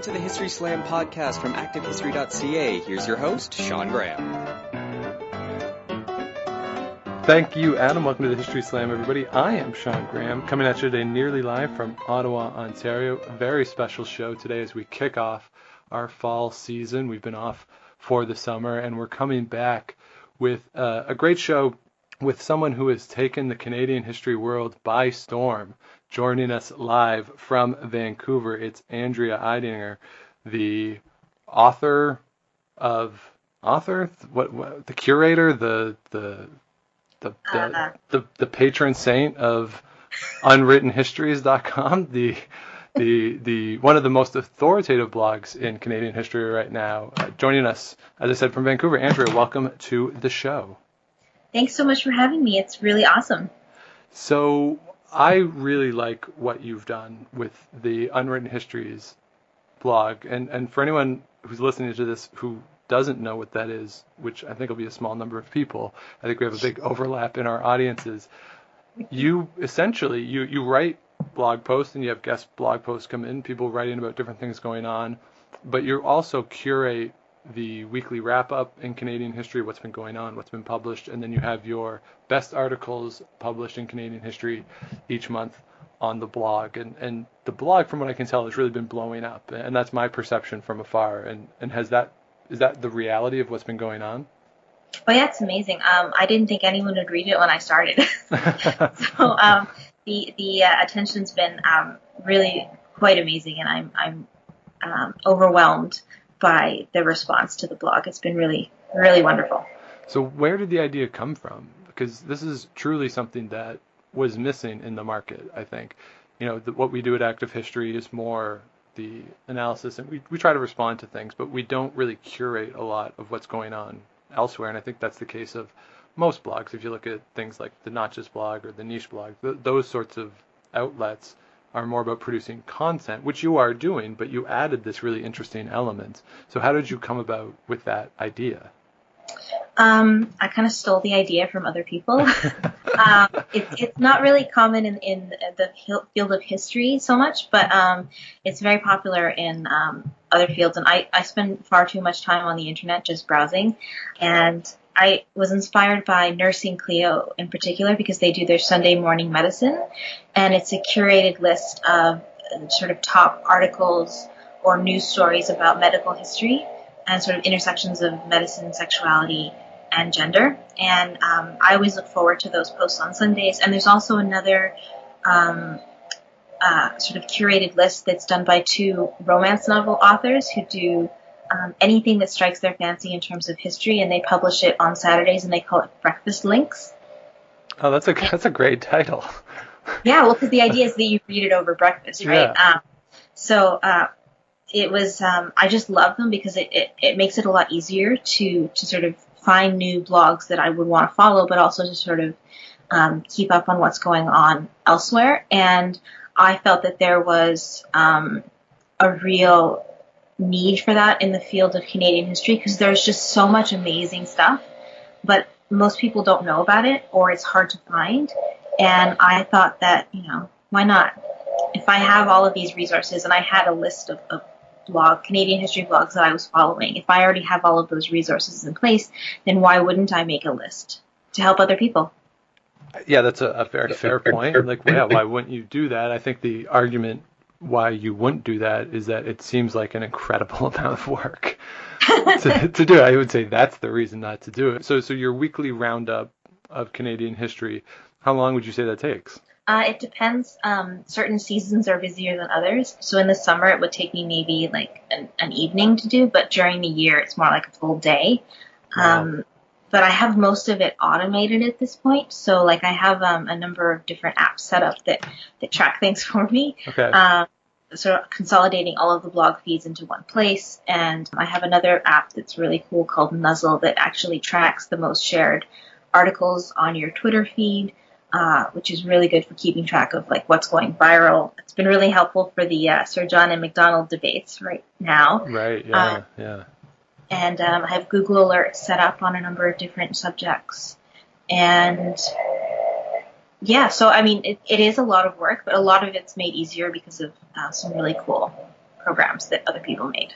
to the History Slam podcast from ActiveHistory.ca. Here's your host, Sean Graham. Thank you, Adam. Welcome to the History Slam, everybody. I am Sean Graham, coming at you today nearly live from Ottawa, Ontario. A very special show today as we kick off our fall season. We've been off for the summer, and we're coming back with a great show with someone who has taken the Canadian history world by storm. Joining us live from Vancouver, it's Andrea Eidinger, the the curator, the patron saint of Unwritten Histories.com, the one of the most authoritative blogs in Canadian history right now. Joining us, as I said, from Vancouver, Andrea, welcome to the show. Thanks so much for having me. It's really awesome. So I really like what you've done with the Unwritten Histories blog. And for anyone who's listening to this who doesn't know what that is, which I think will be a small number of people, I think we have a big overlap in our audiences. You essentially, you write blog posts and you have guest blog posts come in, people writing about different things going on, but you also curate the weekly wrap-up in Canadian history, what's been going on, what's been published, and then you have your best articles published in Canadian history each month on the blog. And the blog, from what I can tell, has really been blowing up, and that's my perception from afar. And is that the reality of what's been going on? Oh yeah, it's amazing. I didn't think anyone would read it when I started. So the attention's been really quite amazing, and I'm overwhelmed by the response to the blog. It's been really, really wonderful. So where did the idea come from? Because this is truly something that was missing in the market, I think. You know, what we do at Active History is more the analysis, and we try to respond to things, but we don't really curate a lot of what's going on elsewhere, and I think that's the case of most blogs. If you look at things like the Notches blog or the Niche blog, those sorts of outlets are more about producing content, which you are doing, but you added this really interesting element. So how did you come about with that idea? I kind of stole the idea from other people. It's not really common in the field of history so much, but it's very popular in other fields. And I spend far too much time on the internet just browsing. And I was inspired by Nursing Cleo in particular because they do their Sunday morning medicine. And it's a curated list of sort of top articles or news stories about medical history and sort of intersections of medicine, sexuality, and gender. And I always look forward to those posts on Sundays. And there's also another sort of curated list that's done by two romance novel authors who do anything that strikes their fancy in terms of history, and they publish it on Saturdays, and they call it Breakfast Links. Oh, that's a great title. Yeah, well, because the idea is that you read it over breakfast, right? Yeah. So it was, I just love them because it makes it a lot easier to sort of find new blogs that I would want to follow, but also to sort of keep up on what's going on elsewhere. And I felt that there was a real need for that in the field of Canadian history because there's just so much amazing stuff, but most people don't know about it or it's hard to find. And I thought that, why not? If I have all of these resources and I had a list of Canadian history blogs that I was following, if I already have all of those resources in place, then why wouldn't I make a list to help other people? Yeah, that's a very fair point. Like, yeah, why wouldn't you do that? I think the argument why you wouldn't do that is that it seems like an incredible amount of work to do it. I would say that's the reason not to do it. So your weekly roundup of Canadian history, how long would you say that takes? It depends. Certain seasons are busier than others. So in the summer, it would take me maybe like an evening to do, but during the year, it's more like a full day. Wow. But I have most of it automated at this point. So like I have a number of different apps set up that track things for me. Okay. Sort of consolidating all of the blog feeds into one place. And I have another app that's really cool called Nuzzle that actually tracks the most shared articles on your Twitter feed, which is really good for keeping track of like what's going viral. It's been really helpful for the Sir John and MacDonald debates right now. Right, yeah, yeah. And I have Google Alerts set up on a number of different subjects. And yeah, so I mean, it is a lot of work, but a lot of it's made easier because of some really cool programs that other people made.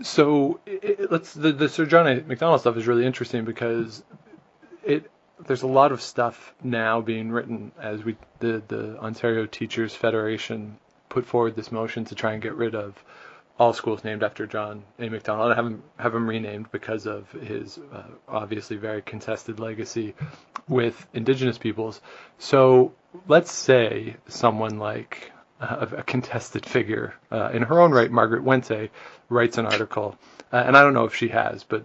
So the Sir John A. Macdonald stuff is really interesting because there's a lot of stuff now being written as the Ontario Teachers Federation put forward this motion to try and get rid of all schools named after John A. Macdonald and have him renamed because of his obviously very contested legacy with Indigenous peoples. So let's say someone like a contested figure in her own right, Margaret Wente, writes an article, and I don't know if she has, but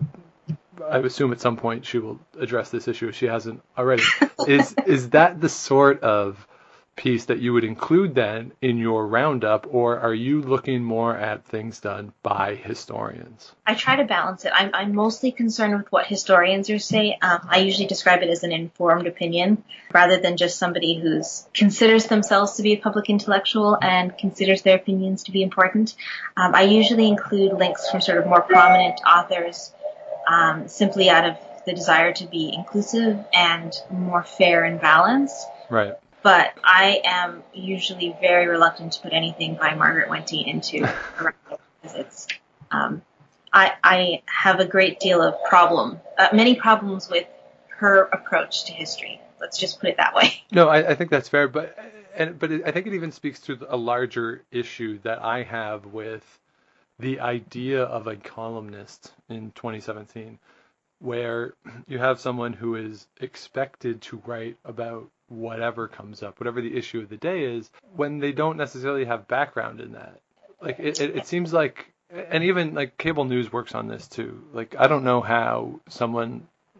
I assume at some point she will address this issue if she hasn't already. Is that the sort of piece that you would include then in your roundup, or are you looking more at things done by historians? I try to balance it. I'm mostly concerned with what historians are saying. I usually describe it as an informed opinion rather than just somebody who considers themselves to be a public intellectual and considers their opinions to be important. I usually include links from sort of more prominent authors simply out of the desire to be inclusive and more fair and balanced. Right. But I am usually very reluctant to put anything by Margaret Wente into a roundup because it's I have a great deal of many problems with her approach to history. Let's just put it that way. No, I think that's fair, but I think it even speaks to a larger issue that I have with the idea of a columnist in 2017, where you have someone who is expected to write about whatever comes up, whatever the issue of the day is, when they don't necessarily have background in that. Like it seems like, and even like cable news works on this too. Like I don't know how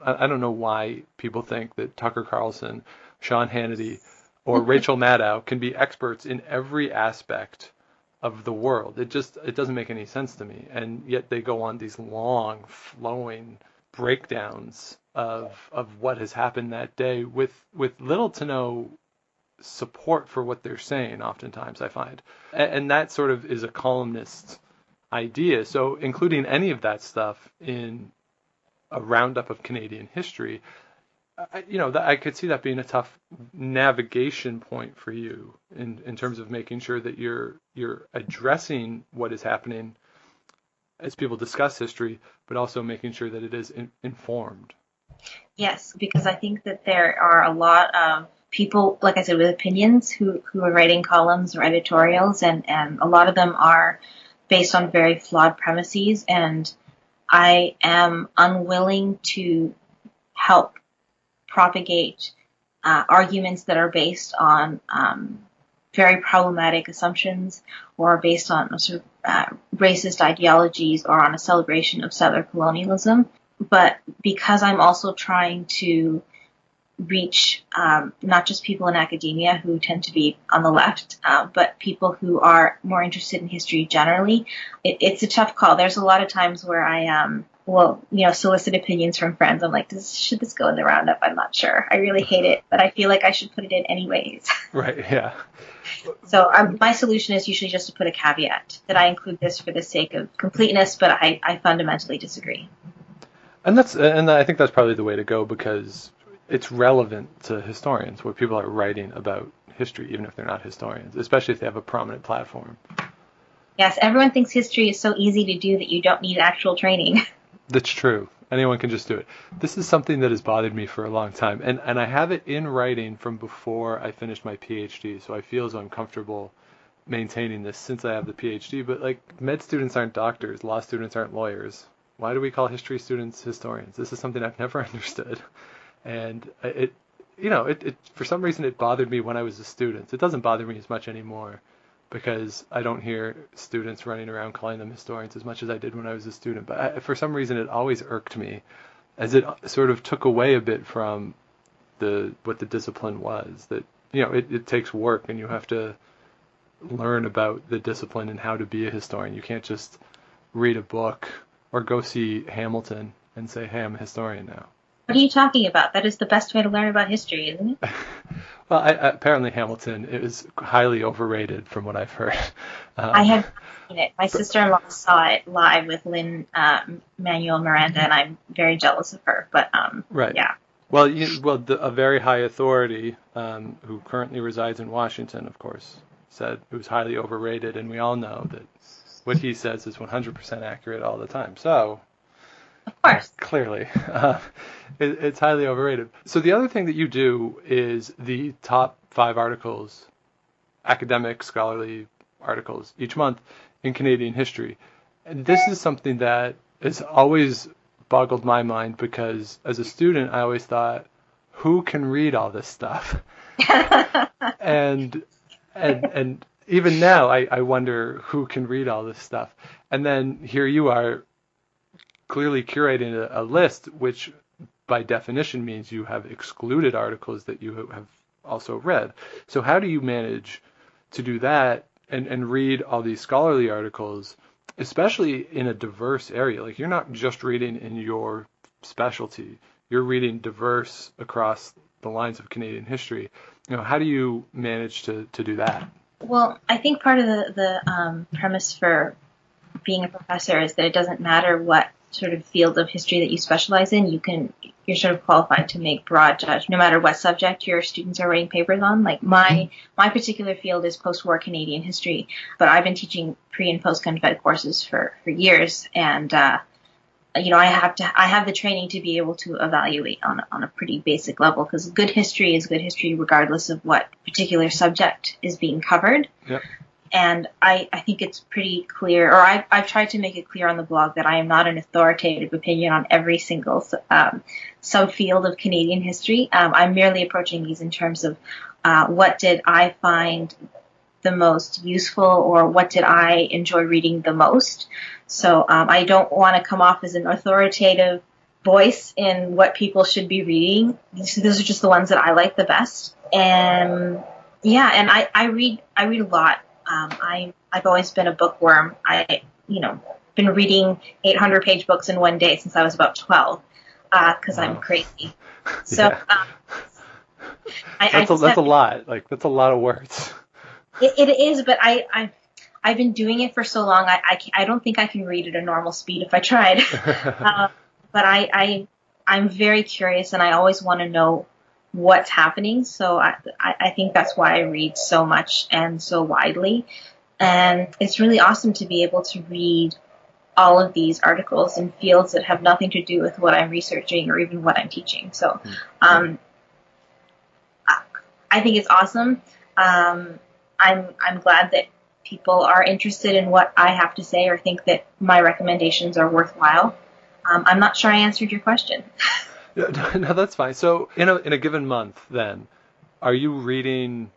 I don't know why people think that Tucker Carlson, Sean Hannity, or Rachel Maddow can be experts in every aspect of the world. It doesn't make any sense to me. And yet they go on these long, flowing breakdowns of what has happened that day with little to no support for what they're saying oftentimes, I find. And that sort of is a columnist idea. So including any of that stuff in a roundup of Canadian history, I could see that being a tough navigation point for you in terms of making sure that you're addressing what is happening as people discuss history, but also making sure that it is informed. Yes, because I think that there are a lot of people, like I said, with opinions who are writing columns or editorials, and a lot of them are based on very flawed premises, and I am unwilling to help propagate arguments that are based on very problematic assumptions or based on sort of racist ideologies or on a celebration of settler colonialism. But because I'm also trying to reach not just people in academia who tend to be on the left, but people who are more interested in history generally, it's a tough call. There's a lot of times where I solicit opinions from friends. I'm like, should this go in the roundup? I'm not sure. I really hate it, but I feel like I should put it in anyways. Right, yeah. So my solution is usually just to put a caveat that I include this for the sake of completeness, but I fundamentally disagree. And I think that's probably the way to go, because it's relevant to historians what people are writing about history, even if they're not historians, especially if they have a prominent platform. Yes, everyone thinks history is so easy to do that you don't need actual training. That's true. Anyone can just do it. This is something that has bothered me for a long time, and I have it in writing from before I finished my PhD, so I feel as though I'm comfortable maintaining this since I have the PhD. But like, med students aren't doctors, law students aren't lawyers. Why do we call history students historians? This is something I've never understood. And it for some reason it bothered me when I was a student. It doesn't bother me as much anymore because I don't hear students running around calling them historians as much as I did when I was a student. But for some reason it always irked me, as it sort of took away a bit from what the discipline was. That it takes work, and you have to learn about the discipline and how to be a historian. You can't just read a book or go see Hamilton and say, hey, I'm a historian now. What are you talking about? That is the best way to learn about history, isn't it? Well, apparently Hamilton is highly overrated from what I've heard. I have seen it. My sister-in-law saw it live with Lin-Manuel Miranda, and I'm very jealous of her. But right. Yeah. Well, a very high authority who currently resides in Washington, of course, said it was highly overrated, and we all know that what he says is 100% accurate all the time. So, of course, clearly, it's highly overrated. So the other thing that you do is the top 5 articles, academic, scholarly articles each month in Canadian history. And this is something that has always boggled my mind, because as a student, I always thought, who can read all this stuff? and even now, I wonder who can read all this stuff. And then here you are, clearly curating a list, which by definition means you have excluded articles that you have also read. So how do you manage to do that and read all these scholarly articles, especially in a diverse area? Like, you're not just reading in your specialty, you're reading diverse across the lines of Canadian history. How do you manage to do that? Well, I think part of the premise for being a professor is that it doesn't matter what sort of field of history that you specialize in. You're sort of qualified to make broad judgment, no matter what subject your students are writing papers on. Like my particular field is post-war Canadian history, but I've been teaching pre and post-Confed courses for years, and I have the training to be able to evaluate on a pretty basic level, because good history is good history regardless of what particular subject is being covered. Yep. And I think it's pretty clear, or I've tried to make it clear on the blog, that I am not an authoritative opinion on every single subfield of Canadian history. I'm merely approaching these in terms of what did I find the most useful, or what did I enjoy reading the most. So I don't want to come off as an authoritative voice in what people should be reading. These are just the ones that I like the best. And yeah, and I read a lot. I've always been a bookworm. Been reading 800-page books in one day since I was about 12, because I'm crazy. So that's a lot. Like, that's a lot of words. It is, but I've been doing it for so long. I don't think I can read at a normal speed if I tried. But I'm very curious, and I always want to know what's happening. So I think that's why I read so much and so widely. And it's really awesome to be able to read all of these articles in fields that have nothing to do with what I'm researching or even what I'm teaching. So I think it's awesome. I'm glad that people are interested in what I have to say, or think that my recommendations are worthwhile. I'm not sure I answered your question. No, that's fine. So in a given month, then, are you reading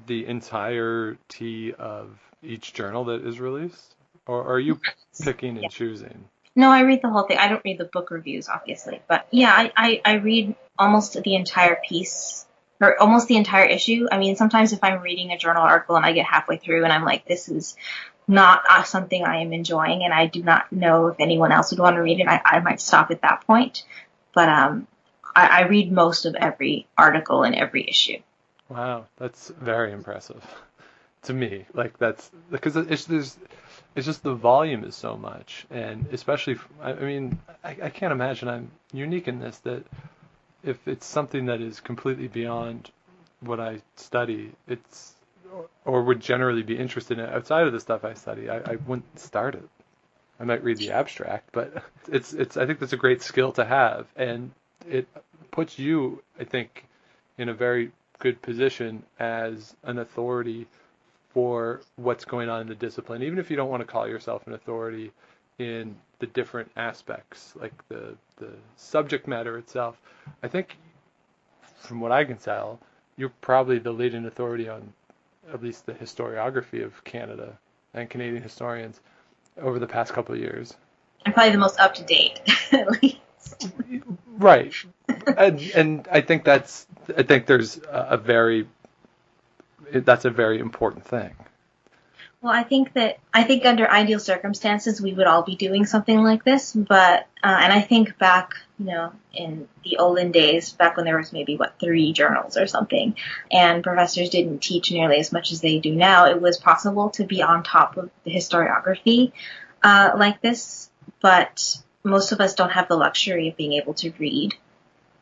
the entirety of each journal that is released, or are you picking and choosing? No, I read the whole thing. I don't read the book reviews, obviously, but yeah, I read almost the entire piece, or almost the entire issue. I mean, sometimes if I'm reading a journal article and I get halfway through and I'm like, this is not something I am enjoying, and I do not know if anyone else would want to read it, I might stop at that point. But I read most of every article in every issue. Wow, that's very impressive to me. Like, that's because it's just the volume is so much, and especially, I mean, I can't imagine I'm unique in this, that if it's something that is completely beyond what I study, or would generally be interested in outside of the stuff I study, I wouldn't start it. I might read the abstract, but it's I think that's a great skill to have, and it puts you, I think, in a very good position as an authority for what's going on in the discipline, even if you don't want to call yourself an authority in the different aspects, like the subject matter itself. I think, from what I can tell, you're probably the leading authority on at least the historiography of Canada and Canadian historians over the past couple of years. I'm probably the most up to date, at least. Right, and I think that's there's that's a very important thing. Well, I think under ideal circumstances we would all be doing something like this, but and I think back, in the olden days, back when there was maybe 3 journals or something, and professors didn't teach nearly as much as they do now, it was possible to be on top of the historiography like this, but most of us don't have the luxury of being able to read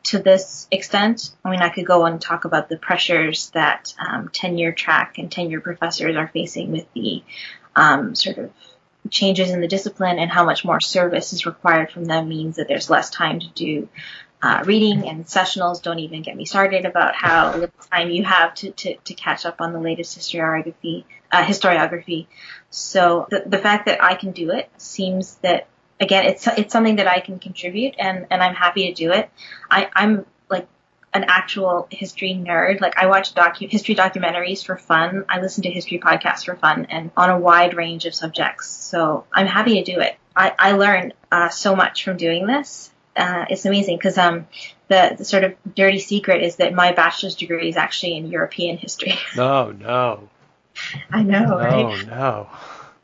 to this extent. I mean, I could go and talk about the pressures that tenure track and tenure professors are facing with the sort of changes in the discipline, and how much more service is required from them means that there's less time to do reading, and sessionals. Don't even get me started about how little time you have to catch up on the latest historiography. So the fact that I can do it seems that, again, it's something that I can contribute, and I'm happy to do it. I'm like an actual history nerd. Like, I watch history documentaries for fun. I listen to history podcasts for fun, and on a wide range of subjects. So I'm happy to do it. I learned so much from doing this. It's amazing because the sort of dirty secret is that my bachelor's degree is actually in European history. No. I know, right? No.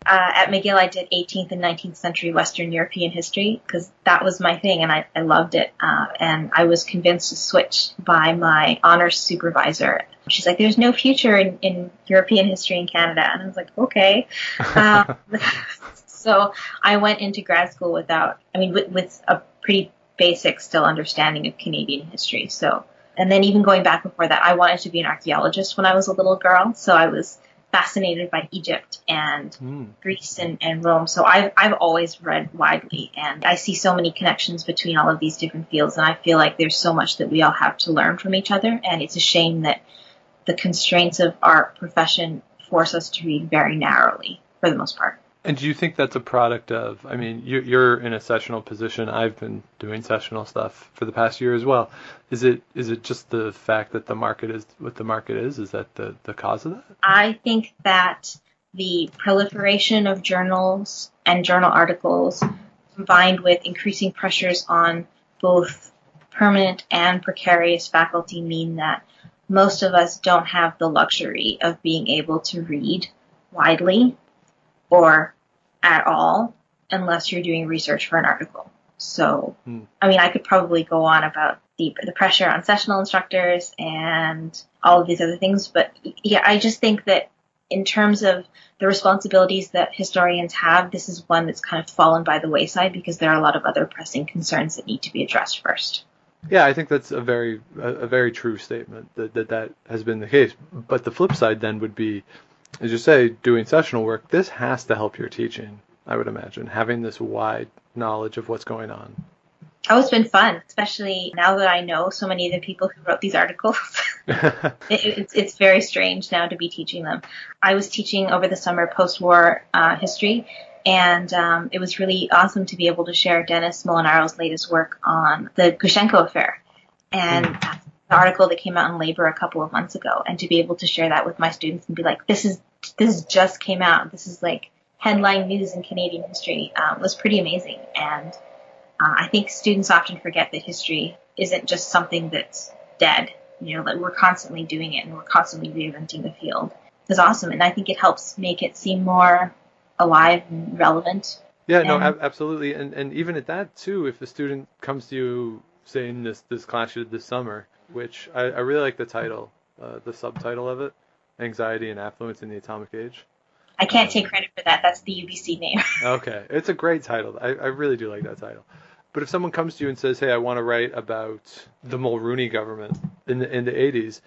At McGill, I did 18th and 19th century Western European history because that was my thing, and I loved it. And I was convinced to switch by my honors supervisor. She's like, "There's no future in European history in Canada," and I was like, "Okay." So I went into grad school with a pretty basic still understanding of Canadian history. So, and then even going back before that, I wanted to be an archaeologist when I was a little girl. So I was fascinated by Egypt and Greece and Rome. So I've always read widely, and I see so many connections between all of these different fields, and I feel like there's so much that we all have to learn from each other, and it's a shame that the constraints of our profession force us to read very narrowly for the most part. And do you think that's a product of, I mean, you're in a sessional position. I've been doing sessional stuff for the past year as well. Is it just the fact that the market is what the market is? Is that the cause of that? I think that the proliferation of journals and journal articles, combined with increasing pressures on both permanent and precarious faculty, mean that most of us don't have the luxury of being able to read widely or at all unless you're doing research for an article. So, I mean, I could probably go on about the pressure on sessional instructors and all of these other things, but yeah, I just think that in terms of the responsibilities that historians have, this is one that's kind of fallen by the wayside because there are a lot of other pressing concerns that need to be addressed first. Yeah, I think that's a very true statement that has been the case. But the flip side then would be, as you say, doing sessional work, this has to help your teaching, I would imagine, having this wide knowledge of what's going on. Oh, it's been fun, especially now that I know so many of the people who wrote these articles. It's very strange now to be teaching them. I was teaching over the summer post-war history, and it was really awesome to be able to share Dennis Molinaro's latest work on the Gushenko affair. And the article that came out in Labor a couple of months ago, and to be able to share that with my students and be like, this just came out. This is like headline news in Canadian history, was pretty amazing. And I think students often forget that history isn't just something that's dead. You know, that we're constantly doing it and we're constantly reinventing the field. It's awesome, and I think it helps make it seem more alive and relevant. Yeah, no, absolutely. And even at that too, if the student comes to you saying this class you did this summer, which I really like the title, the subtitle of it, Anxiety and Affluence in the Atomic Age. I can't take credit for that. That's the UBC name. Okay. It's a great title. I really do like that title. But if someone comes to you and says, hey, I want to write about the Mulroney government in the 80s,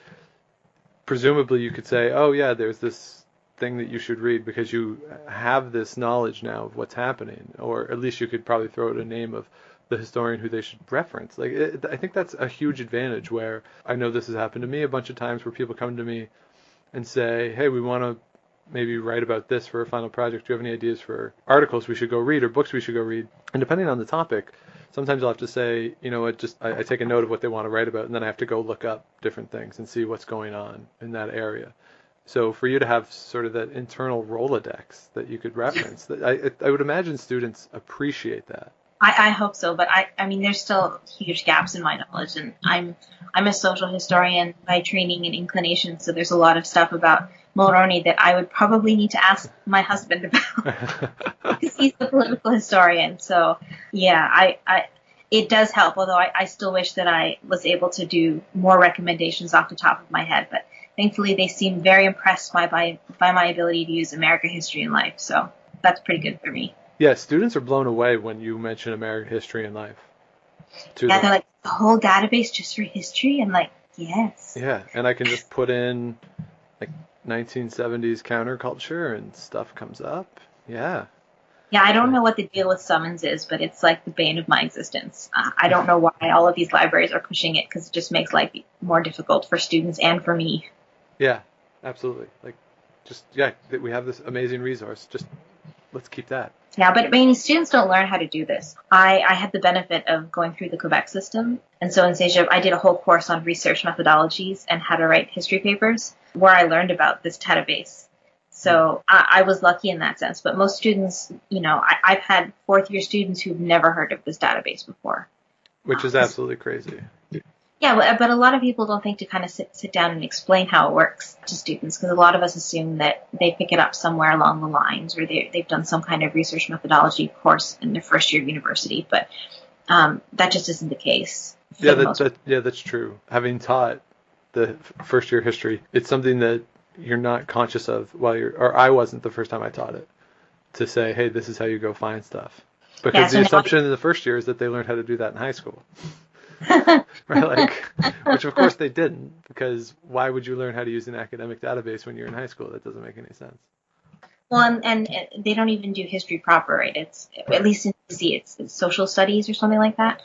presumably you could say, oh, yeah, there's this thing that you should read because you have this knowledge now of what's happening. Or at least you could probably throw out a name of the historian who they should reference. I think that's a huge advantage, where I know this has happened to me a bunch of times, where people come to me and say, hey, we want to maybe write about this for a final project. Do you have any ideas for articles we should go read or books we should go read? And depending on the topic, sometimes I'll have to say, you know what, I take a note of what they want to write about, and then I have to go look up different things and see what's going on in that area. So for you to have sort of that internal Rolodex that you could reference, I would imagine students appreciate that. I hope so, but I mean, there's still huge gaps in my knowledge, and I'm a social historian by training and inclination, so there's a lot of stuff about Mulroney that I would probably need to ask my husband about, because he's the political historian. So yeah, it does help, although I still wish that I was able to do more recommendations off the top of my head, but thankfully they seem very impressed by my ability to use American history and life, so that's pretty good for me. Yeah, students are blown away when you mention American history and life. to Yeah, them. they're like, the whole database just for history? I'm like, yes. Yeah, and I can just put in like 1970s counterculture and stuff comes up. Yeah. Yeah, I don't know what the deal with summons is, but it's like the bane of my existence. I don't know why all of these libraries are pushing it, because it just makes life more difficult for students and for me. Yeah, absolutely. Like, just, yeah, that we have this amazing resource. Just let's keep that. Yeah, but I mean, students don't learn how to do this. I had the benefit of going through the Quebec system. And so in CEGEP, I did a whole course on research methodologies and how to write history papers, where I learned about this database. So I was lucky in that sense. But most students, I've had fourth-year students who've never heard of this database before. Which is absolutely crazy. Yeah, but a lot of people don't think to kind of sit down and explain how it works to students, because a lot of us assume that they pick it up somewhere along the lines, or they've done some kind of research methodology course in their first year of university, but that just isn't the case. Yeah, that's true. Having taught the first year history, it's something that you're not conscious of or I wasn't the first time I taught it, to say, hey, this is how you go find stuff. Because the assumption in the first year is that they learned how to do that in high school. Right, which of course they didn't, because why would you learn how to use an academic database when you're in high school? That doesn't make any sense. Well, and they don't even do history proper, right? It's right. At least in DC, it's social studies or something like that.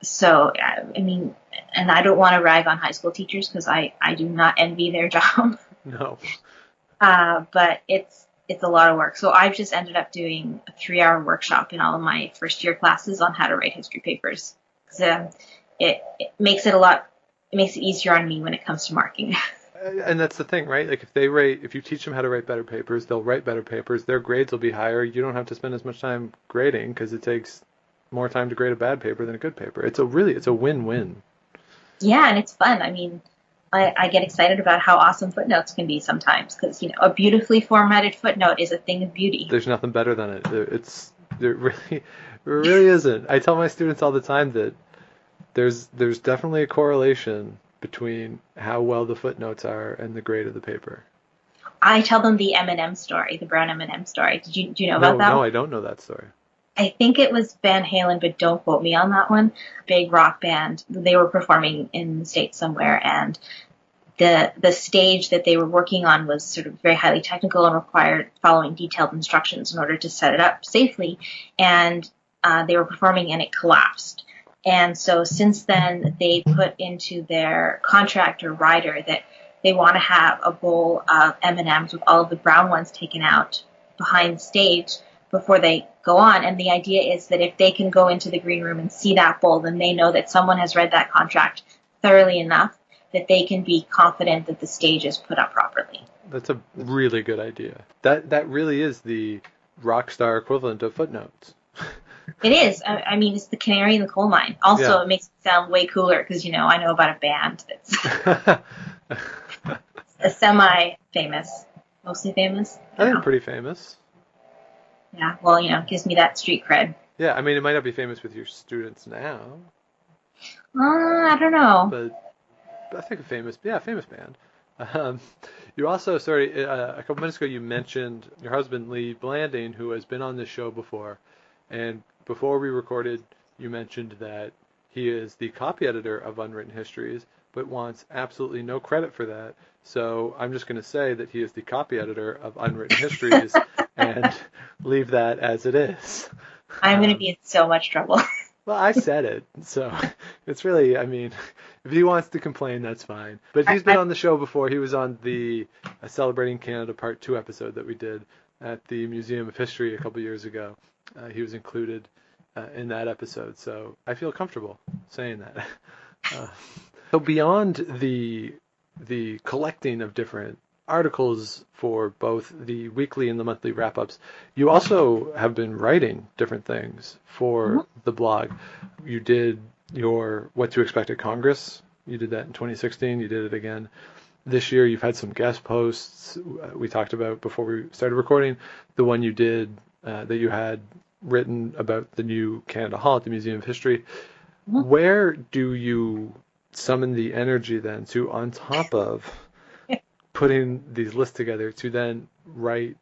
So, I mean, and I don't want to rag on high school teachers, because I do not envy their job. No. But it's a lot of work. So I've just ended up doing a 3-hour workshop in all of my first year classes on how to write history papers. So it makes it easier on me when it comes to marking. And that's the thing, right? Like if you teach them how to write better papers, they'll write better papers. Their grades will be higher. You don't have to spend as much time grading, because it takes more time to grade a bad paper than a good paper. It's a win-win. Yeah, and it's fun. I mean, I get excited about how awesome footnotes can be sometimes, because a beautifully formatted footnote is a thing of beauty. There's nothing better than it. There really isn't. I tell my students all the time that there's definitely a correlation between how well the footnotes are and the grade of the paper. I tell them the M&M story, the brown M&M story. Do you know about that? No, I don't know that story. I think it was Van Halen, but don't quote me on that one. Big rock band. They were performing in the States somewhere, and the stage that they were working on was sort of very highly technical and required following detailed instructions in order to set it up safely. And they were performing, and it collapsed. And so since then, they put into their contract or rider that they want to have a bowl of M&Ms with all of the brown ones taken out behind stage before they go on. And the idea is that if they can go into the green room and see that bowl, then they know that someone has read that contract thoroughly enough that they can be confident that the stage is put up properly. That's a really good idea. That really is the Rockstar equivalent of Footnotes. It is. I mean, it's the canary in the coal mine. Also, It makes it sound way cooler because, I know about a band that's a semi-famous, mostly famous. I think pretty famous. Yeah, well, it gives me that street cred. Yeah, I mean, it might not be famous with your students now. I don't know. But I think a famous band. You also, a couple minutes ago, you mentioned your husband, Lee Blanding, who has been on this show before. And before we recorded, you mentioned that he is the copy editor of Unwritten Histories, but wants absolutely no credit for that. So I'm just going to say that he is the copy editor of Unwritten Histories and leave that as it is. I'm going to be in so much trouble. Well, I said it, so it's really, I mean, if he wants to complain, that's fine. But he's been on the show before. He was on the Celebrating Canada Part 2 episode that we did at the Museum of History a couple years ago. He was included in that episode, so I feel comfortable saying that. So beyond the collecting of different articles for both the weekly and the monthly wrap-ups, you also have been writing different things for the blog. You did your What to Expect at Congress. You did that in 2016. You did it again this year. You've had some guest posts. We talked about before we started recording the one you did that you had written about the new Canada Hall at the Museum of History. Where do you summon the energy then to, on top of putting these lists together, to then write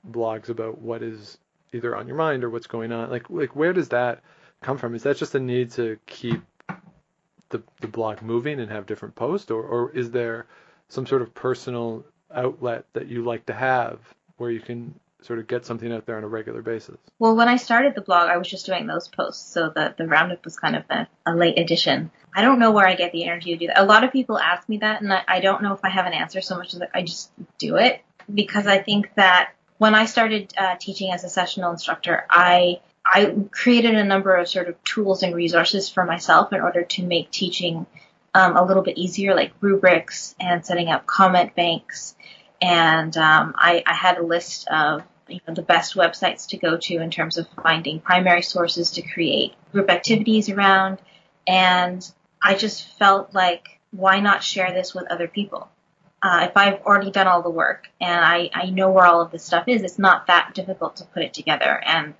blogs about what is either on your mind or what's going on? Like where does that come from? Is that just a need to keep the blog moving and have different posts, or is there some sort of personal outlet that you like to have where you can sort of get something out there on a regular basis? Well, when I started the blog, I was just doing those posts, so the roundup was kind of a late addition. I don't know where I get the energy to do that. A lot of people ask me that, and I don't know if I have an answer so much as I just do it, because I think that when I started teaching as a sessional instructor, I created a number of sort of tools and resources for myself in order to make teaching a little bit easier, like rubrics and setting up comment banks. And I had a list of the best websites to go to in terms of finding primary sources to create group activities around. And I just felt like, why not share this with other people? If I've already done all the work and I know where all of this stuff is, it's not that difficult to put it together. And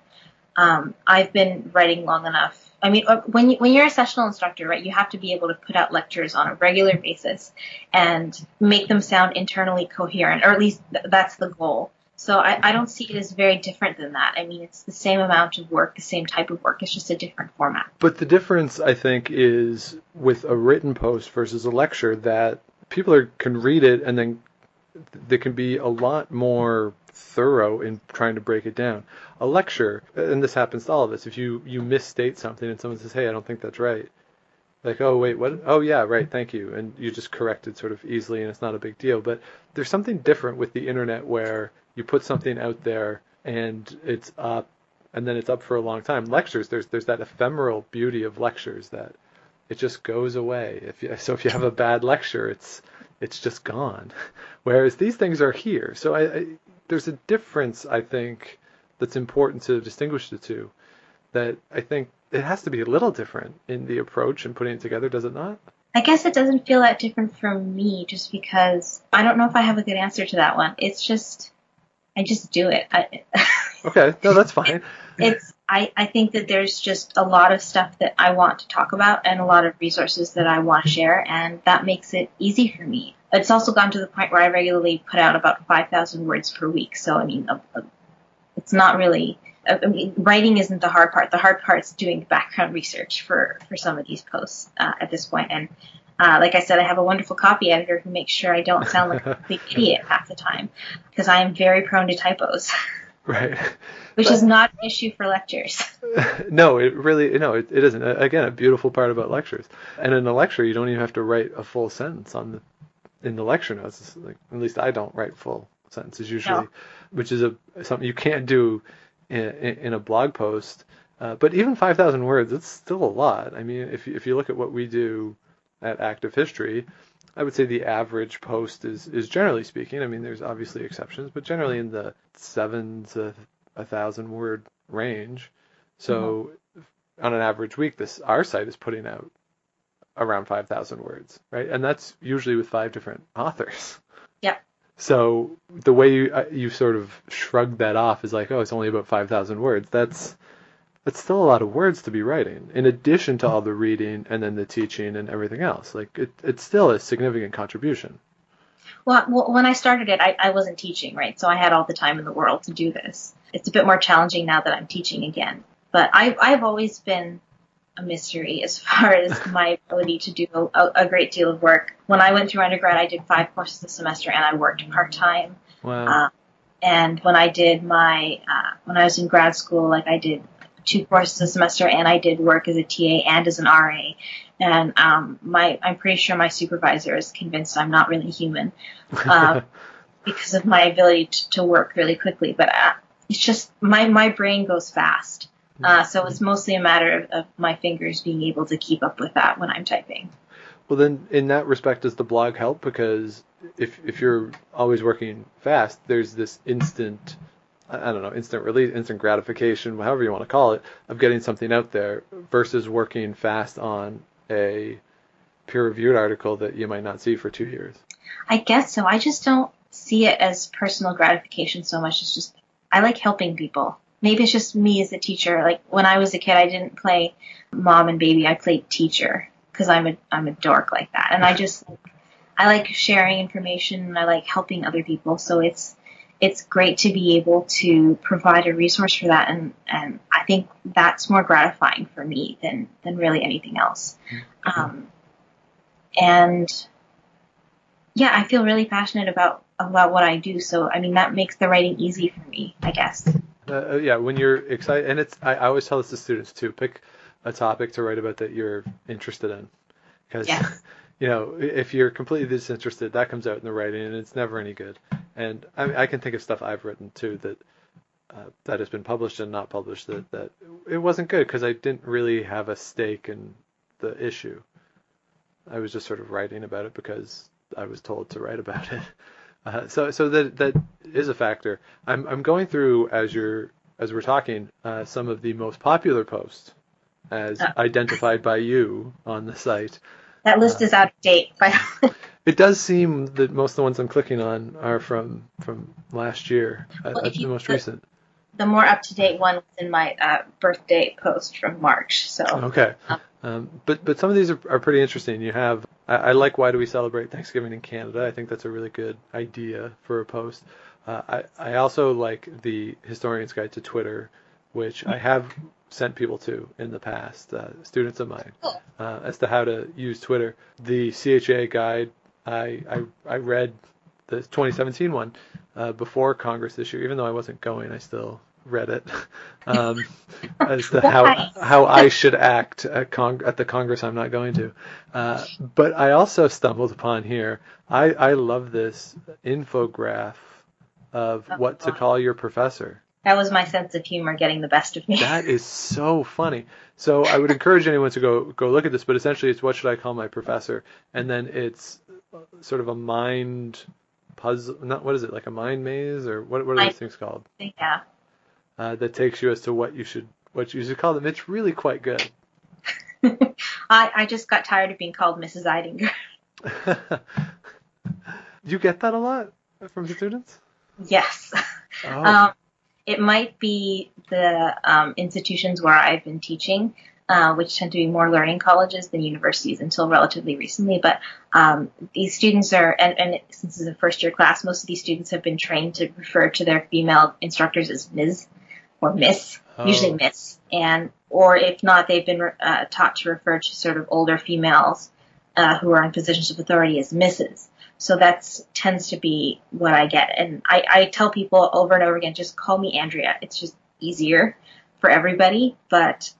I've been writing long enough. I mean, when you're a sessional instructor, right, you have to be able to put out lectures on a regular basis and make them sound internally coherent, or at least that's the goal. So I don't see it as very different than that. I mean, it's the same amount of work, the same type of work. It's just a different format. But the difference, I think, is with a written post versus a lecture that people can read it and then they can be a lot more thorough in trying to break it down. A lecture, and this happens to all of us, if you misstate something and someone says, hey, I don't think that's right. Like, oh, wait, what? Oh, yeah, right, thank you. And you just correct it sort of easily and it's not a big deal. But there's something different with the internet where you put something out there and it's up and then it's up for a long time. Lectures, there's that ephemeral beauty of lectures that it just goes away. So if you have a bad lecture, it's just gone. Whereas these things are here. So there's a difference, I think, that's important to distinguish the two, that I think it has to be a little different in the approach and putting it together, does it not? I guess it doesn't feel that different from me, just because I don't know if I have a good answer to that one. It's just, I just do it. Okay, no, that's fine. I think that there's just a lot of stuff that I want to talk about and a lot of resources that I want to share, and that makes it easy for me. It's also gotten to the point where I regularly put out about 5,000 words per week. So, I mean, it's not really, I mean, writing isn't the hard part. The hard part is doing the background research for some of these posts at this point. And like I said, I have a wonderful copy editor who makes sure I don't sound like a complete idiot half the time, because I am very prone to typos. Right. Which is not an issue for lectures. No, it isn't. Again, a beautiful part about lectures. And in a lecture, you don't even have to write a full sentence in the lecture notes. Like, at least I don't write full sentences usually, no. Which is something you can't do in a blog post. But even 5,000 words, it's still a lot. I mean, if you look at what we do at Active History, I would say the average post is generally speaking, I mean, there's obviously exceptions, but generally in the 7 to 1,000 word range. So on an average week, our site is putting out around 5,000 words, right? And that's usually with 5 different authors. Yep. So the way you sort of shrug that off is like, oh, it's only about 5,000 words. That's still a lot of words to be writing, in addition to all the reading and then the teaching and everything else. Like, it's still a significant contribution. Well, when I started it, I wasn't teaching, right? So I had all the time in the world to do this. It's a bit more challenging now that I'm teaching again. But I've always been a mystery as far as my ability to do a great deal of work. When I went through undergrad, I did 5 courses a semester, and I worked part-time. Wow. And when I did when I was in grad school, like, I did 2 courses a semester, and I did work as a TA and as an RA. And I'm pretty sure my supervisor is convinced I'm not really human because of my ability to work really quickly. But it's just my brain goes fast. So it's mostly a matter of my fingers being able to keep up with that when I'm typing. Well, then in that respect, does the blog help? Because if you're always working fast, there's this instant release, instant gratification, however you want to call it, of getting something out there versus working fast on a peer-reviewed article that you might not see for 2 years. I guess so. I just don't see it as personal gratification so much. It's just, I like helping people. Maybe it's just me as a teacher. Like, when I was a kid, I didn't play mom and baby. I played teacher because I'm a dork like that. And I like sharing information, and I like helping other people. So it's it's great to be able to provide a resource for that, and I think that's more gratifying for me than really anything else. And yeah, I feel really passionate about what I do, so I mean that makes the writing easy for me, I guess. When you're excited, and I always tell this to students too, pick a topic to write about that you're interested in, because if you're completely disinterested, that comes out in the writing, and it's never any good. And I can think of stuff I've written too that has been published and not published that it wasn't good because I didn't really have a stake in the issue. I was just sort of writing about it because I was told to write about it. So that is a factor. I'm going through as we're talking some of the most popular posts as identified by you on the site. That list is out of date. It does seem that most of the ones I'm clicking on are from last year, the most recent. The more up-to-date one was in my birthday post from March. So okay, but some of these are pretty interesting. You have I like Why Do We Celebrate Thanksgiving in Canada? I think that's a really good idea for a post. I also like the Historian's Guide to Twitter, which I have sent people to in the past, students of mine, as to how to use Twitter. The CHA guide, I read the 2017 one before Congress this year. Even though I wasn't going, I still read it as to how I should act at the Congress I'm not going to. But I also stumbled upon here. I love this infograph of what to call your professor. That was my sense of humor getting the best of me. That is so funny. So I would encourage anyone to go look at this, but essentially it's what should I call my professor? And then it's sort of a mind puzzle, what is it, like a mind maze, or what are those things called? Yeah. That takes you as to what you should call them. It's really quite good. I just got tired of being called Mrs. Eidinger. Do you get that a lot from the students? Yes. Oh. It might be the institutions where I've been teaching, which tend to be more learning colleges than universities until relatively recently. But these students are, and since it's a first-year class, most of these students have been trained to refer to their female instructors as Ms. or Miss, usually Miss. Or if not, they've been taught to refer to sort of older females who are in positions of authority as Mrs. So that tends to be what I get. And I tell people over and over again, just call me Andrea. It's just easier for everybody. But,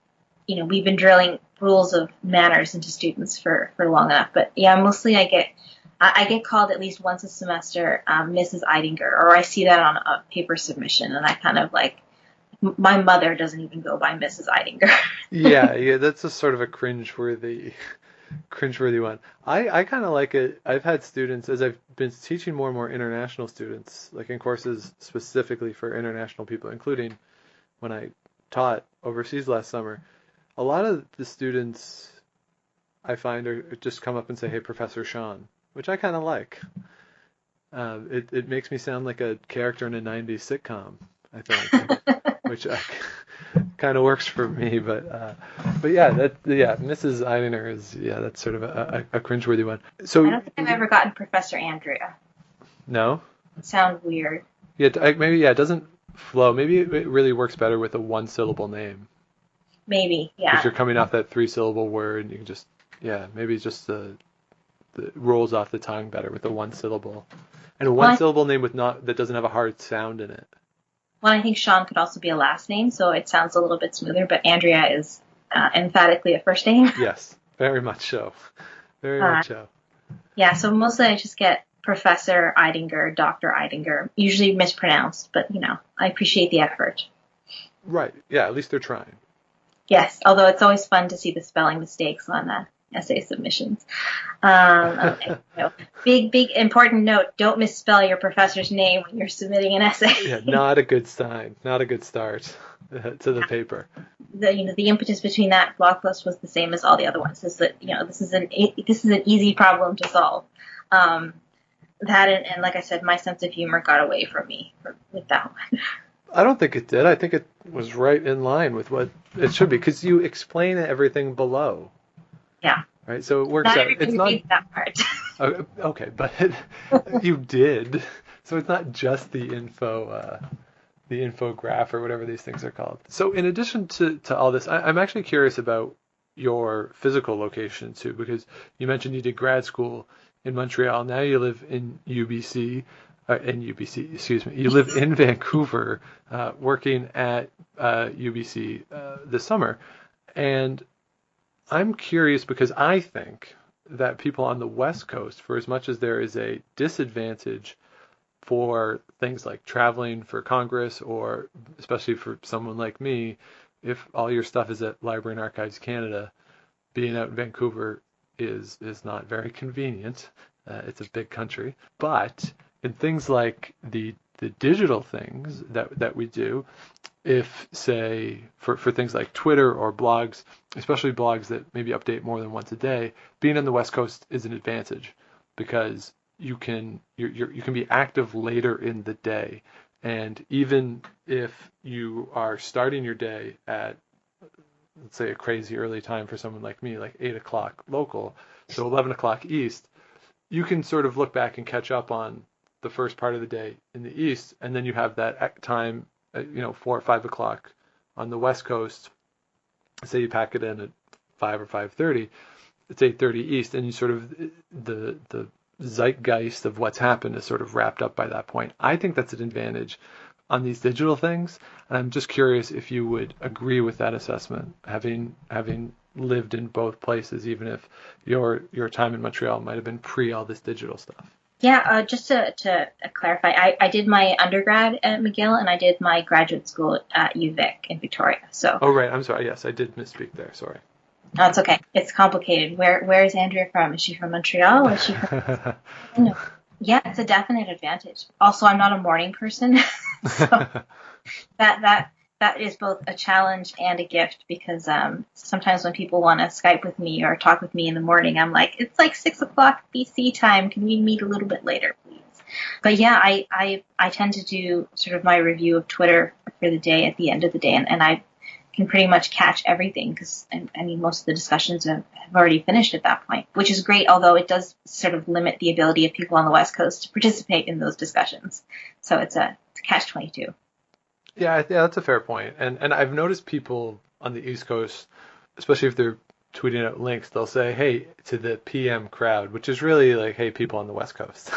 we've been drilling rules of manners into students for long enough. But yeah, mostly I get called at least once a semester Mrs. Eidinger, or I see that on a paper submission, and I kind of like, my mother doesn't even go by Mrs. Eidinger. yeah, that's a sort of a cringeworthy one. I kind of like it. I've had students, as I've been teaching more and more international students, like in courses specifically for international people, including when I taught overseas last summer, a lot of the students I find are just come up and say, "Hey, Professor Sean," which I kind of like. It makes me sound like a character in a 90s sitcom, I think, which kind of works for me. But yeah, Mrs. Eidinger is, that's sort of a cringeworthy one. So I don't think I've ever gotten Professor Andrea. No? It sounds weird. Yeah, maybe, it doesn't flow. Maybe it really works better with a one-syllable name. Maybe, yeah. If you're coming off that three-syllable word, you can just, maybe it's just the rolls off the tongue better with a one-syllable. And a one-syllable name that doesn't have a hard sound in it. Well, I think Sean could also be a last name, so it sounds a little bit smoother, but Andrea is emphatically a first name. Yes, very much so. Very much so. Yeah, so mostly I just get Professor Eidinger, Dr. Eidinger, usually mispronounced, but, I appreciate the effort. Right, yeah, at least they're trying. Yes, although it's always fun to see the spelling mistakes on essay submissions. Big important note, don't misspell your professor's name when you're submitting an essay. Yeah, not a good sign, not a good start to the paper. The impetus between that blog post was the same as all the other ones, is that, this is an easy problem to solve. That and like I said, my sense of humor got away from me with that one. I don't think it did. I think it was right in line with what it should be, because you explain everything below. Yeah. Right, so it works out. It's not that part. Okay, but you did. So it's not just the infograph or whatever these things are called. So in addition to all this, I'm actually curious about your physical location too, because you mentioned you did grad school in Montreal. Now you live in UBC, excuse me. You live in Vancouver, working at UBC this summer. And I'm curious because I think that people on the West Coast, for as much as there is a disadvantage for things like traveling for Congress, or especially for someone like me, if all your stuff is at Library and Archives Canada, being out in Vancouver is not very convenient. It's a big country. But in things like the digital things that we do, if, say, for things like Twitter or blogs, especially blogs that maybe update more than once a day, being on the West Coast is an advantage because you can be active later in the day. And even if you are starting your day at, let's say, a crazy early time for someone like me, like 8 o'clock local, so 11 o'clock East, you can sort of look back and catch up on the first part of the day in the East, and then you have that time, 4 or 5 o'clock on the West Coast. Say you pack it in at 5 or 5:30, it's 8:30 East, and you sort of, the zeitgeist of what's happened is sort of wrapped up by that point. I think that's an advantage on these digital things, and I'm just curious if you would agree with that assessment, having lived in both places, even if your time in Montreal might have been pre all this digital stuff. Yeah, just to clarify, I did my undergrad at McGill and I did my graduate school at UVic in Victoria. So. Oh, right. I'm sorry. Yes, I did misspeak there. Sorry. No, it's okay. It's complicated. Where is Andrea from? Is she from Montreal? Or is she from... No. Yeah, it's a definite advantage. Also, I'm not a morning person, so that is both a challenge and a gift because sometimes when people want to Skype with me or talk with me in the morning, I'm like, it's like 6 o'clock BC time. Can we meet a little bit later, please? But yeah, I tend to do sort of my review of Twitter for the day at the end of the day, and I can pretty much catch everything because, I mean, most of the discussions have already finished at that point, which is great, although it does sort of limit the ability of people on the West Coast to participate in those discussions. So it's a catch-22. Yeah, that's a fair point. And I've noticed people on the East Coast, especially if they're tweeting out links, they'll say, hey, to the PM crowd, which is really like, hey, people on the West Coast.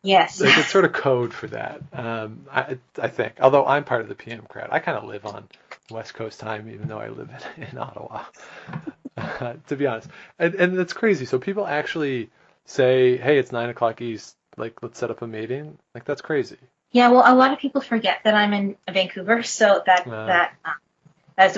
Yes. Like it's sort of code for that, I think. Although I'm part of the PM crowd. I kind of live on West Coast time, even though I live in Ottawa, to be honest. And it's crazy. So people actually say, hey, it's 9 o'clock East, like, let's set up a meeting. Like, that's crazy. Yeah, well, a lot of people forget that I'm in Vancouver, so that's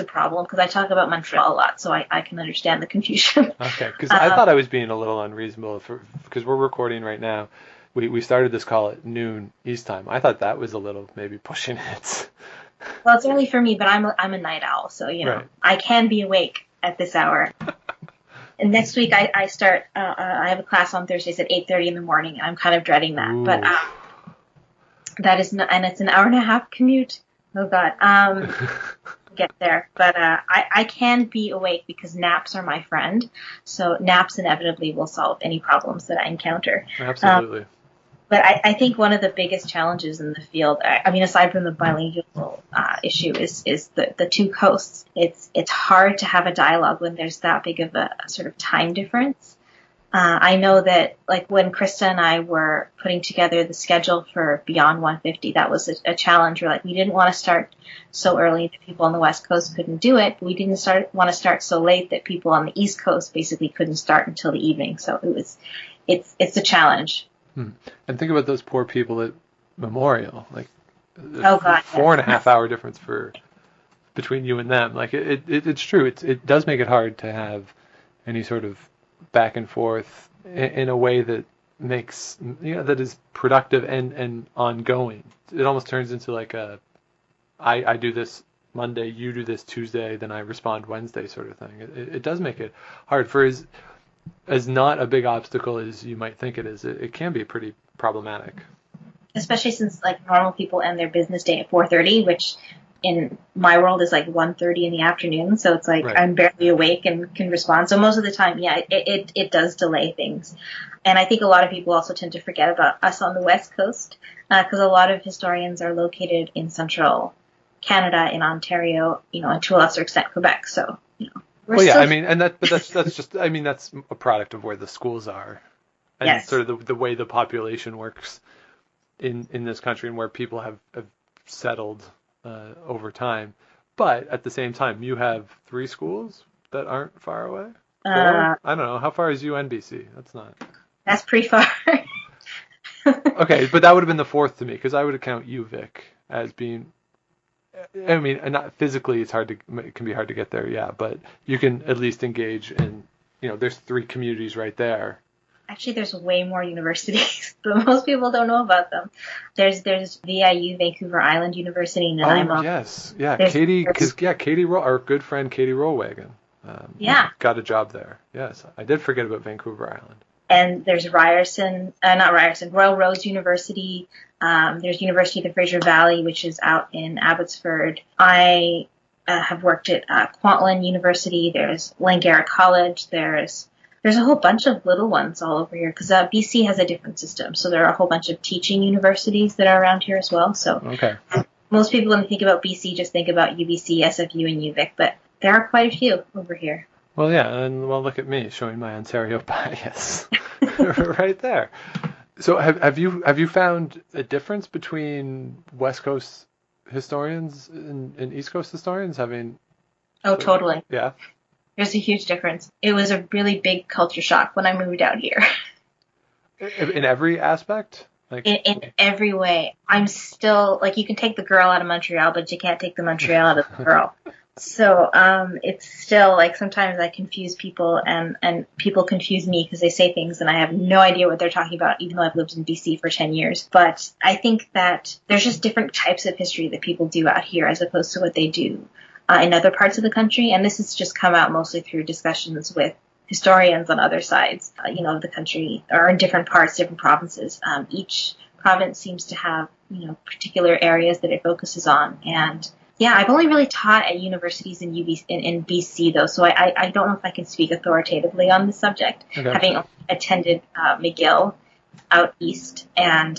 a problem because I talk about Montreal a lot, so I can understand the confusion. Okay, because I thought I was being a little unreasonable because we're recording right now. We started this call at noon East time. I thought that was a little maybe pushing it. Well, it's early for me, but I'm a night owl, so right. I can be awake at this hour. And next week I start. I have a class on Thursdays at 8:30 in the morning, and I'm kind of dreading that. Ooh. But that is not, and it's an hour and a half commute. Oh God, get there. But I can be awake because naps are my friend. So naps inevitably will solve any problems that I encounter. Absolutely. But I think one of the biggest challenges in the field, I mean, aside from the bilingual issue, is the two coasts. It's hard to have a dialogue when there's that big of a sort of time difference. I know that, like, when Krista and I were putting together the schedule for Beyond 150, that was a challenge. We're like, we didn't want to start so early that people on the West Coast couldn't do it, but we didn't want to start so late that people on the East Coast basically couldn't start until the evening. So it's a challenge. And think about those poor people at Memorial, like, oh God, 4.5 hour difference between you and them. Like it's true. It does make it hard to have any sort of back and forth in a way that makes, that is productive and ongoing. It almost turns into like I do this Monday, you do this Tuesday, then I respond Wednesday sort of thing. It does make it hard for as not a big obstacle as you might think it is. It can be pretty problematic. Especially since, like, normal people end their business day at 4:30, which in my world is like 1:30 in the afternoon. So it's like, right. I'm barely awake and can respond. So most of the time, yeah, it does delay things. And I think a lot of people also tend to forget about us on the West Coast, because a lot of historians are located in central Canada, in Ontario, and to a lesser extent Quebec. So, well, yeah, I mean, that's just, I mean, that's a product of where the schools are, and yes. sort of the way the population works in this country, and where people have settled over time. But at the same time, you have 3 schools that aren't far away. 4? I don't know. How far is UNBC? That's not. That's pretty far. Okay, but that would have been the 4th to me, because I would count UVic as being. I mean, not physically, it can be hard to get there, yeah, but you can at least engage in, there's 3 communities right there. Actually, there's way more universities, but most people don't know about them. There's VIU, Vancouver Island University, and Oh, yes, yeah, Katie, our good friend Katie Rollwagon, got a job there. Yes, I did forget about Vancouver Island. And there's Royal Roads University. There's University of the Fraser Valley, which is out in Abbotsford. I have worked at Kwantlen University. There's Langara College. There's a whole bunch of little ones all over here, because BC has a different system. So there are a whole bunch of teaching universities that are around here as well. So okay. Most people, when they think about BC, just think about UBC, SFU, and UVic, but there are quite a few over here. Well, yeah, and look at me showing my Ontario bias right there. So have you found a difference between West Coast historians and East Coast historians having? Oh, totally. Yeah. There's a huge difference. It was a really big culture shock when I moved out here. In every aspect? In every way. I'm still, you can take the girl out of Montreal, but you can't take the Montreal out of the girl. So it's still, sometimes I confuse people, and people confuse me because they say things and I have no idea what they're talking about, even though I've lived in BC for 10 years. But I think that there's just different types of history that people do out here as opposed to what they do in other parts of the country. And this has just come out mostly through discussions with historians on other sides, of the country, or in different parts, different provinces. Each province seems to have, particular areas that it focuses on. And yeah, I've only really taught at universities in BC, though, so I don't know if I can speak authoritatively on this subject, okay. Having attended McGill out east, and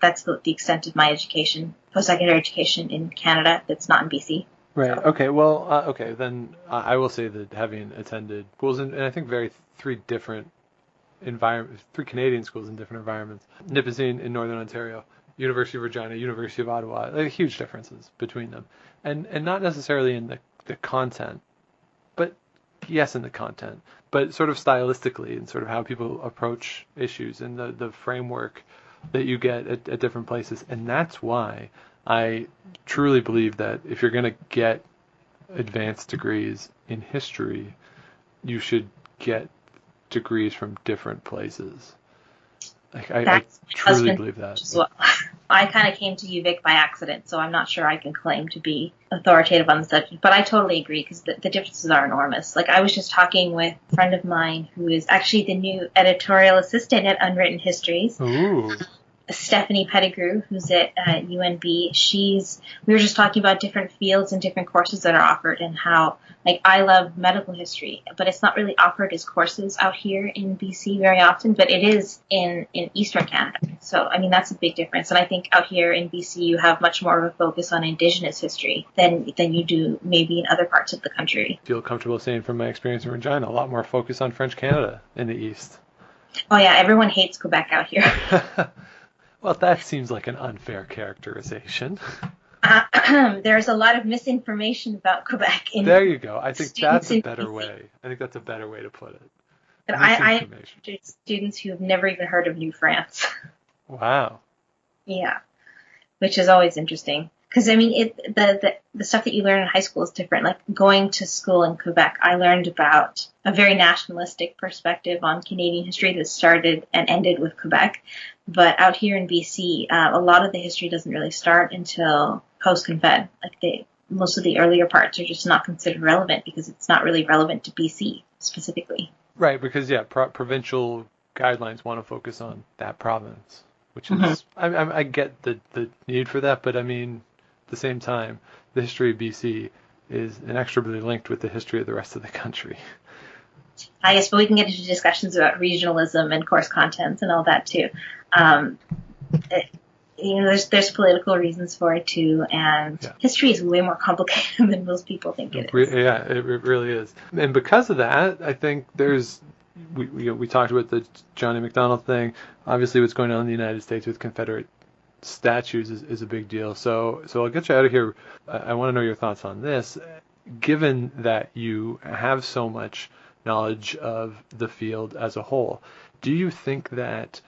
that's the extent of my education, post-secondary education in Canada that's not in BC. Right. Okay. Well, okay. Then I will say that having attended schools and I think 3 different environments, 3 Canadian schools in different environments, Nipissing in Northern Ontario, University of Regina, University of Ottawa, there are huge differences between them. And not necessarily in the content, but yes, in the content, but sort of stylistically and sort of how people approach issues and the framework that you get at different places. And that's why I truly believe that if you're going to get advanced degrees in history, you should get degrees from different places. I truly believe that. Well, I kind of came to UVic by accident, so I'm not sure I can claim to be authoritative on the subject, but I totally agree because the differences are enormous. I was just talking with a friend of mine who is actually the new editorial assistant at Unwritten Histories. Ooh. Stephanie Pettigrew, who's at UNB, we were just talking about different fields and different courses that are offered, and how, I love medical history, but it's not really offered as courses out here in BC very often, but it is in Eastern Canada. So, that's a big difference. And I think out here in BC, you have much more of a focus on Indigenous history than you do maybe in other parts of the country. I feel comfortable saying from my experience in Regina, a lot more focus on French Canada in the East. Oh yeah, everyone hates Quebec out here. Well, that seems like an unfair characterization. There's a lot of misinformation about Quebec. There you go. I think that's a better way. I think that's a better way to put it. And I have students who have never even heard of New France. Wow. Yeah, which is always interesting. Because, the stuff that you learn in high school is different. Going to school in Quebec, I learned about a very nationalistic perspective on Canadian history that started and ended with Quebec. But out here in BC, a lot of the history doesn't really start until post-Confed. Most of the earlier parts are just not considered relevant because it's not really relevant to BC specifically. Right, because, provincial guidelines want to focus on that province, which is, I get the need for that, but at the same time, the history of BC is inextricably linked with the history of the rest of the country. I guess, but we can get into discussions about regionalism and course contents and all that too. There's political reasons for it too, and history is way more complicated than most people think it is. Yeah, it really is. And because of that, I think we talked about the Johnny McDonald thing. Obviously, what's going on in the United States with Confederate statues is a big deal. So I'll get you out of here. I want to know your thoughts on this. Given that you have so much knowledge of the field as a whole, do you think that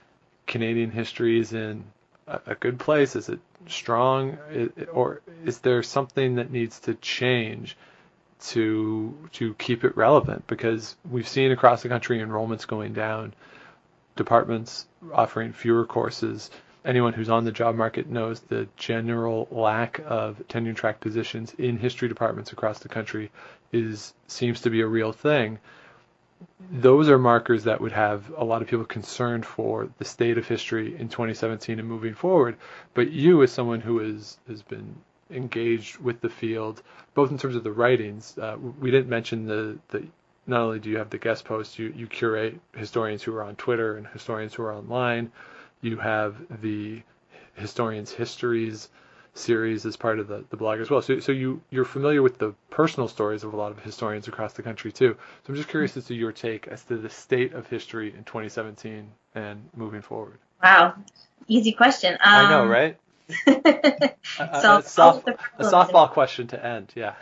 Canadian history is in a good place? Is it strong? Or is there something that needs to change to keep it relevant? Because we've seen across the country enrollments going down, departments offering fewer courses. Anyone who's on the job market knows the general lack of tenure track positions in history departments across the country seems to be a real thing. Those are markers that would have a lot of people concerned for the state of history in 2017 and moving forward. But you, as someone who has been engaged with the field, both in terms of the writings, we didn't mention the not only do you have the guest posts, you curate historians who are on Twitter and historians who are online. You have the Historians' Histories series as part of the blog as well. So you're familiar with the personal stories of a lot of historians across the country too. So I'm just curious as to your take as to the state of history in 2017 and moving forward. Wow, easy question. I know, right? a softball question to end, yeah.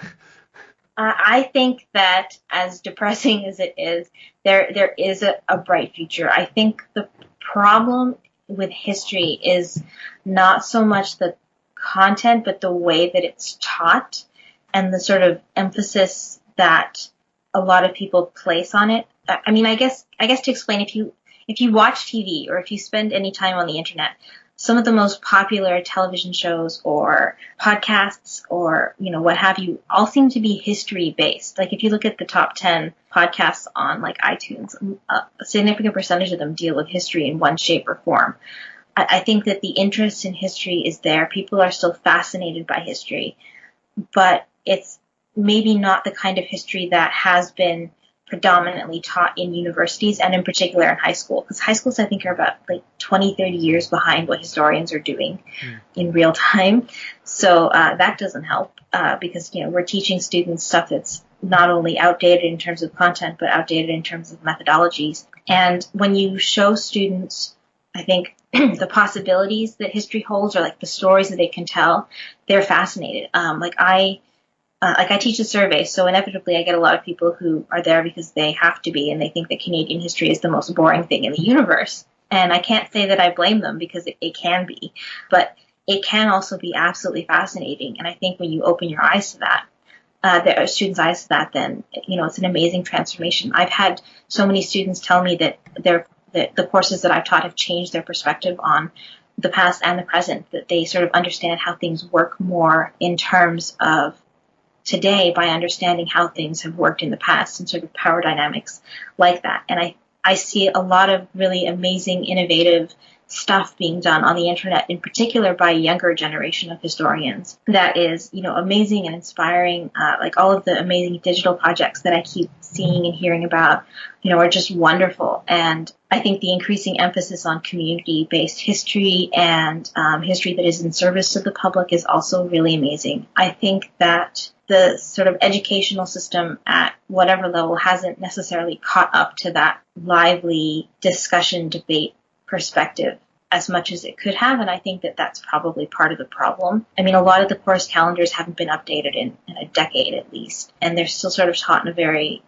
I think that as depressing as it is, there is a bright future. I think the problem with history is not so much the content, but the way that it's taught and the sort of emphasis that a lot of people place on it. I mean, I guess to explain, if you watch TV or if you spend any time on the internet, some of the most popular television shows or podcasts or, what have you, all seem to be history based. Like if you look at the top 10 podcasts on like iTunes, a significant percentage of them deal with history in one shape or form. I think that the interest in history is there. People are still fascinated by history, but it's maybe not the kind of history that has been predominantly taught in universities and in particular in high school, because high schools I think are about like 20, 30 years behind what historians are doing in real time. So that doesn't help because we're teaching students stuff that's not only outdated in terms of content but outdated in terms of methodologies. And when you show students, I think, the possibilities that history holds or like the stories that it can tell, they're fascinated. I teach a survey, so inevitably I get a lot of people who are there because they have to be, and they think that Canadian history is the most boring thing in the universe. And I can't say that I blame them because it can be, but it can also be absolutely fascinating. And I think when you open your eyes to that, the students' eyes to that, then, it's an amazing transformation. I've had so many students tell me that the courses that I've taught have changed their perspective on the past and the present, that they sort of understand how things work more in terms of today by understanding how things have worked in the past and sort of power dynamics like that. And I see a lot of really amazing, innovative stuff being done on the internet, in particular by a younger generation of historians that is, amazing and inspiring. Like all of the amazing digital projects that I keep seeing and hearing about, are just wonderful. And I think the increasing emphasis on community-based history and history that is in service to the public is also really amazing. I think that the sort of educational system at whatever level hasn't necessarily caught up to that lively discussion, debate perspective as much as it could have, and I think that that's probably part of the problem. I mean, a lot of the course calendars haven't been updated in a decade at least, and they're still sort of taught in a very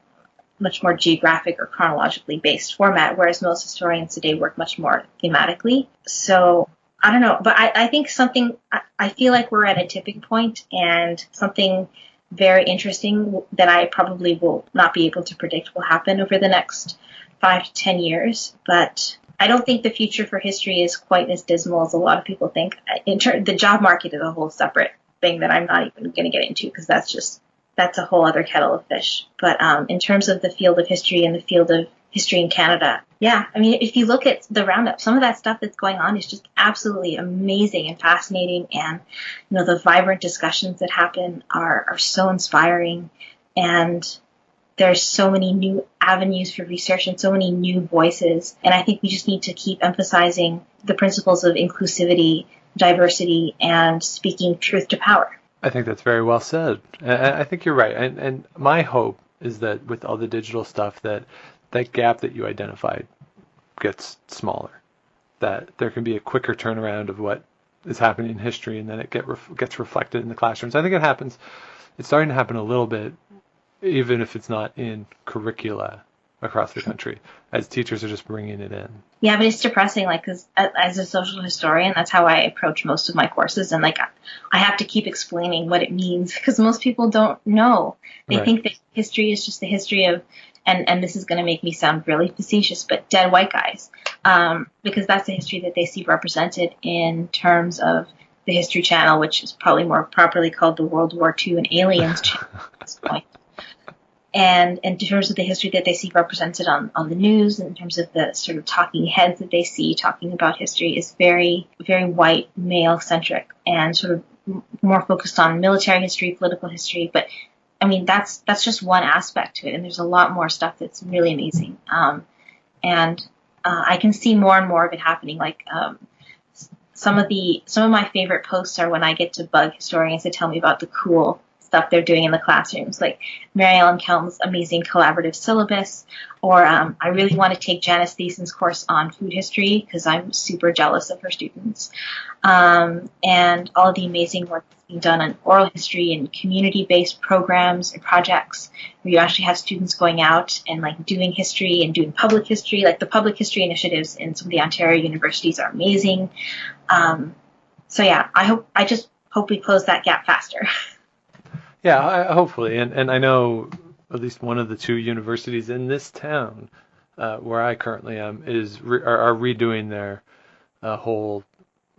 much more geographic or chronologically based format, whereas most historians today work much more thematically. So I don't know, but I think I feel like we're at a tipping point, and something very interesting that I probably will not be able to predict will happen over the next 5 to 10 years, but I don't think the future for history is quite as dismal as a lot of people think. The job market is a whole separate thing that I'm not even going to get into because that's a whole other kettle of fish. But in terms of the field of history and the field of history in Canada, yeah, I mean, if you look at the roundup, some of that stuff that's going on is just absolutely amazing and fascinating. And, the vibrant discussions that happen are so inspiring. And there's so many new avenues for research and so many new voices. And I think we just need to keep emphasizing the principles of inclusivity, diversity, and speaking truth to power. I think that's very well said. I think you're right. And my hope is that with all the digital stuff, that gap that you identified gets smaller, that there can be a quicker turnaround of what is happening in history, and then it gets reflected in the classrooms. I think it's starting to happen a little bit, even if it's not in curricula across the country, as teachers are just bringing it in. Yeah, but it's depressing, like, because as a social historian, that's how I approach most of my courses, and like I have to keep explaining what it means because most people don't know. They Right. think that history is just the history of, and this is going to make me sound really facetious, but dead white guys, because that's the history that they see represented in terms of the History Channel, which is probably more properly called the World War II and Aliens Channel at this point. And in terms of the history that they see represented on the news, in terms of the sort of talking heads that they see talking about history, is very, very white, male-centric, and sort of more focused on military history, political history. But, I mean, that's just one aspect to it, and there's a lot more stuff that's really amazing. And I can see more and more of it happening. Like, some of my favorite posts are when I get to bug historians to tell me about the cool stuff they're doing in the classrooms, like Mary Ellen Kelm's amazing collaborative syllabus, or I really want to take Janice Thiessen's course on food history because I'm super jealous of her students, and all of the amazing work that's being done on oral history and community-based programs and projects where you actually have students going out and like doing history and doing public history. Like the public history initiatives in some of the Ontario universities are amazing. So yeah, I just hope we close that gap faster. Yeah, hopefully. And I know at least one of the two universities in this town where I currently am are redoing their whole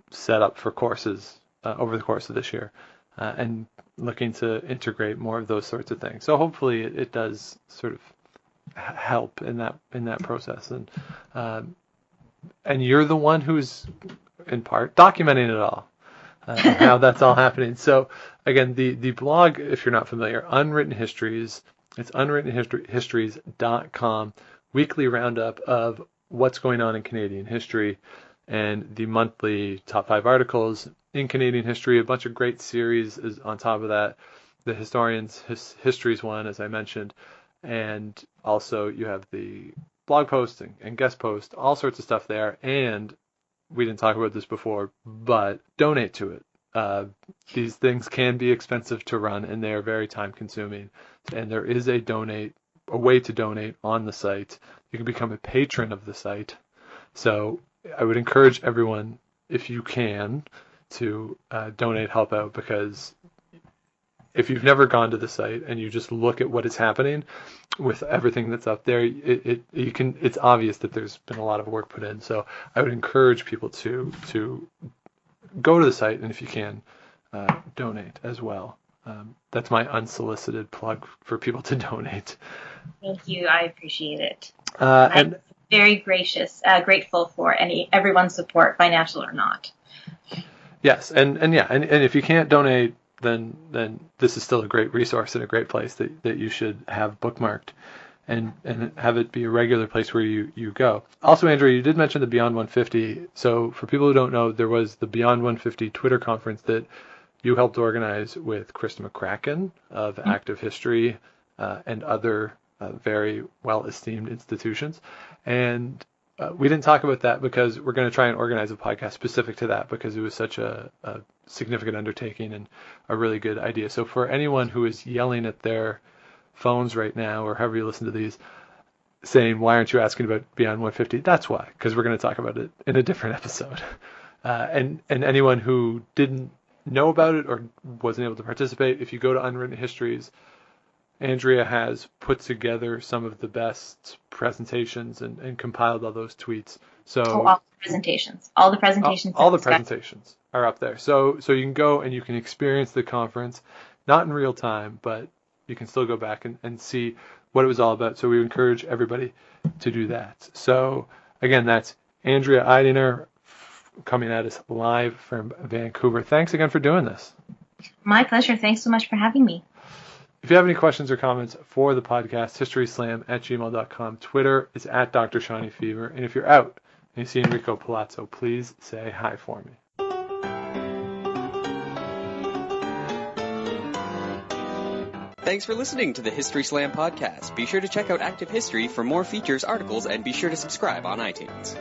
setup for courses over the course of this year and looking to integrate more of those sorts of things. So hopefully it does sort of help in that process. And you're the one who's in part documenting it all. And how that's all happening. So again, the blog, if you're not familiar, Unwritten Histories, it's unwrittenhistories.com, weekly roundup of what's going on in Canadian history, and the monthly top 5 articles in Canadian history. A bunch of great series is on top of that. The Historians Histories one, as I mentioned, and also you have the blog post and guest post, all sorts of stuff there. And we didn't talk about this before, but donate to it. These things can be expensive to run, and they are very time consuming. And there is a way to donate on the site. You can become a patron of the site. So I would encourage everyone, if you can, to donate, help out, because if you've never gone to the site and you just look at what is happening with everything that's up there, it's obvious that there's been a lot of work put in. So I would encourage people to go to the site, and if you can, donate as well. That's my unsolicited plug for people to donate. Thank you. I appreciate it. And I'm very grateful for everyone's support, financial or not. yes, and if you can't donate, then this is still a great resource and a great place that you should have bookmarked and have it be a regular place where you go. Also, Andrea, you did mention the Beyond 150. So for people who don't know, there was the Beyond 150 Twitter conference that you helped organize with Krista McCracken of Active History and other very well-esteemed institutions. And we didn't talk about that because we're going to try and organize a podcast specific to that because it was such a significant undertaking and a really good idea. So for anyone who is yelling at their phones right now, or however you listen to these, saying, why aren't you asking about Beyond 150? That's why, because we're going to talk about it in a different episode. And anyone who didn't know about it or wasn't able to participate, if you go to Unwritten Histories, Andrea has put together some of the best presentations and compiled all those tweets. So all the presentations. All the presentations are up there. So you can go and you can experience the conference, not in real time, but you can still go back and see what it was all about. So we encourage everybody to do that. So again, that's Andrea Eidinger coming at us live from Vancouver. Thanks again for doing this. My pleasure. Thanks so much for having me. If you have any questions or comments for the podcast, historyslam@gmail.com. Twitter is @Dr. Shawnee Fever. And if you're out and you see Enrico Palazzo, please say hi for me. Thanks for listening to the History Slam podcast. Be sure to check out Active History for more features, articles, and be sure to subscribe on iTunes.